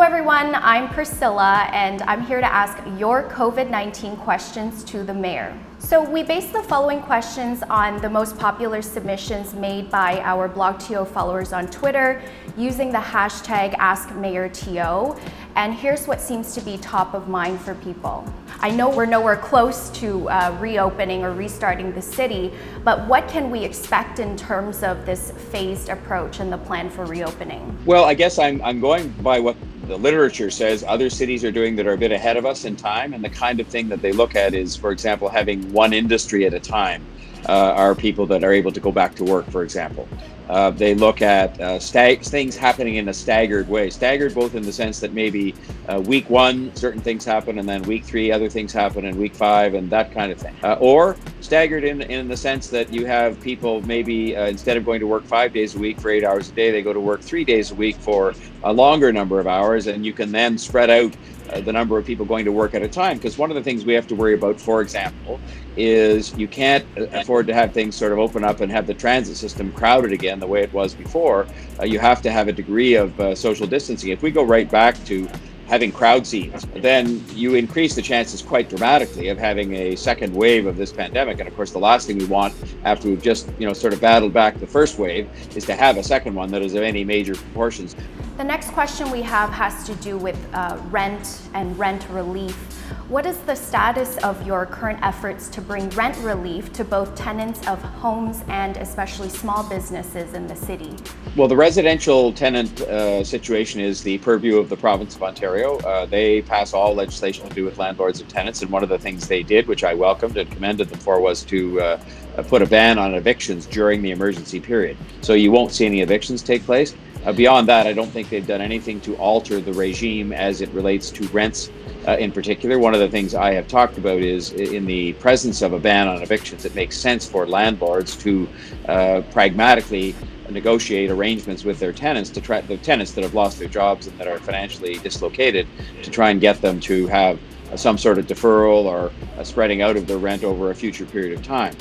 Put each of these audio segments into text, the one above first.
everyone, I'm Priscilla and I'm here to ask your COVID-19 questions to the mayor. So we based the following questions on the most popular submissions made by our blogTO followers on Twitter using the hashtag AskMayorTO, and here's what seems to be top of mind for people. I know we're nowhere close to reopening or restarting the city, but what can we expect in terms of this phased approach and the plan for reopening? Well, I guess I'm going by what the literature says other cities are doing that are a bit ahead of us in time, and the kind of thing that they look at is, for example, having one industry at a time. Are people that are able to go back to work, for example. They look at things happening in a staggered way. Staggered both in the sense that maybe week 1, certain things happen, and then week 3, other things happen, and week 5, and that kind of thing. Or staggered in the sense that you have people maybe instead of going to work 5 days a week for 8 hours a day, they go to work 3 days a week for a longer number of hours, and you can then spread out the number of people going to work at a time. Because one of the things we have to worry about, for example, is you can't afford to have things sort of open up and have the transit system crowded again the way it was before. You have to have a degree of social distancing. If we go right back to having crowd scenes, then you increase the chances quite dramatically of having a second wave of this pandemic. And of course, the last thing we want after we've just, sort of battled back the first wave is to have a second one that is of any major proportions. The next question we have has to do with rent and rent relief. What is the status of your current efforts to bring rent relief to both tenants of homes and especially small businesses in the city? Well, the residential tenant situation is the purview of the province of Ontario. They pass all legislation to do with landlords and tenants, and one of the things they did, which I welcomed and commended them for, was to put a ban on evictions during the emergency period. So you won't see any evictions take place. Beyond that, I don't think they've done anything to alter the regime as it relates to rents in particular. One of the things I have talked about is in the presence of a ban on evictions, it makes sense for landlords to pragmatically negotiate arrangements with their tenants, the tenants that have lost their jobs and that are financially dislocated, to try and get them to have some sort of deferral or a spreading out of their rent over a future period of time.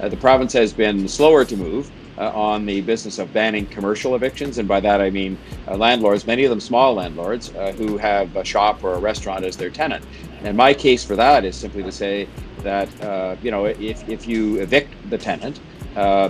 The province has been slower to move on the business of banning commercial evictions, and by that I mean landlords, many of them small landlords, who have a shop or a restaurant as their tenant. And my case for that is simply to say that if you evict the tenant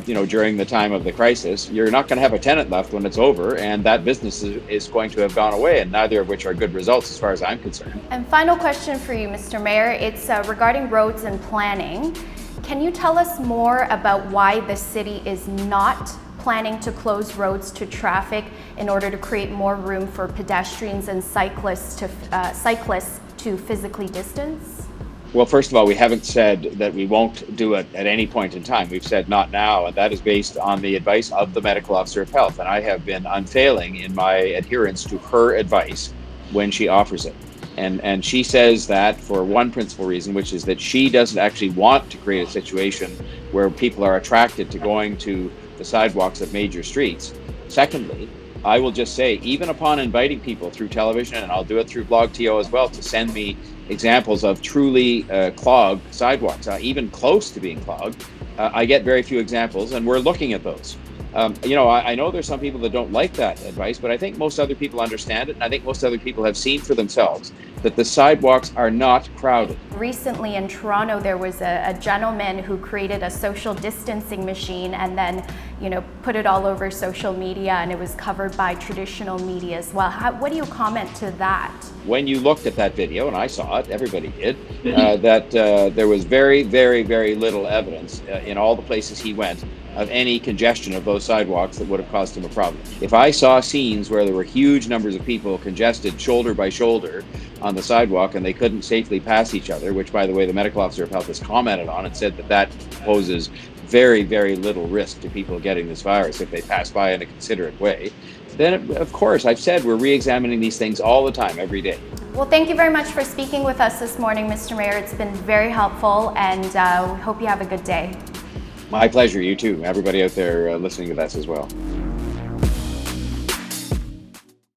during the time of the crisis, you're not going to have a tenant left when it's over, and that business is going to have gone away, and neither of which are good results as far as I'm concerned. And final question for you, Mr. Mayor. It's regarding roads and planning. Can you tell us more about why the city is not planning to close roads to traffic in order to create more room for pedestrians and cyclists to physically distance? Well, first of all, we haven't said that we won't do it at any point in time. We've said not now, and that is based on the advice of the medical officer of health. And I have been unfailing in my adherence to her advice when she offers it. And she says that for one principal reason, which is that she doesn't actually want to create a situation where people are attracted to going to the sidewalks of major streets. Secondly, I will just say, even upon inviting people through television, and I'll do it through blogTO as well, to send me examples of truly clogged sidewalks, even close to being clogged, I get very few examples, and we're looking at those. I know there's some people that don't like that advice, but I think most other people understand it. And I think most other people have seen for themselves that the sidewalks are not crowded. Recently in Toronto, there was a gentleman who created a social distancing machine and then, put it all over social media, and it was covered by traditional media as well. What do you comment to that? When you looked at that video, and I saw it, everybody did, that there was very, very, very little evidence in all the places he went of any congestion of those sidewalks that would have caused him a problem. If I saw scenes where there were huge numbers of people congested shoulder by shoulder on the sidewalk and they couldn't safely pass each other, which, by the way, the medical officer of health has commented on and said that poses very, very little risk to people getting this virus if they pass by in a considerate way, then of course, I've said we're re-examining these things all the time, every day. Well, thank you very much for speaking with us this morning, Mr. Mayor. It's been very helpful, and we hope you have a good day. My pleasure. You too. Everybody out there listening to this as well.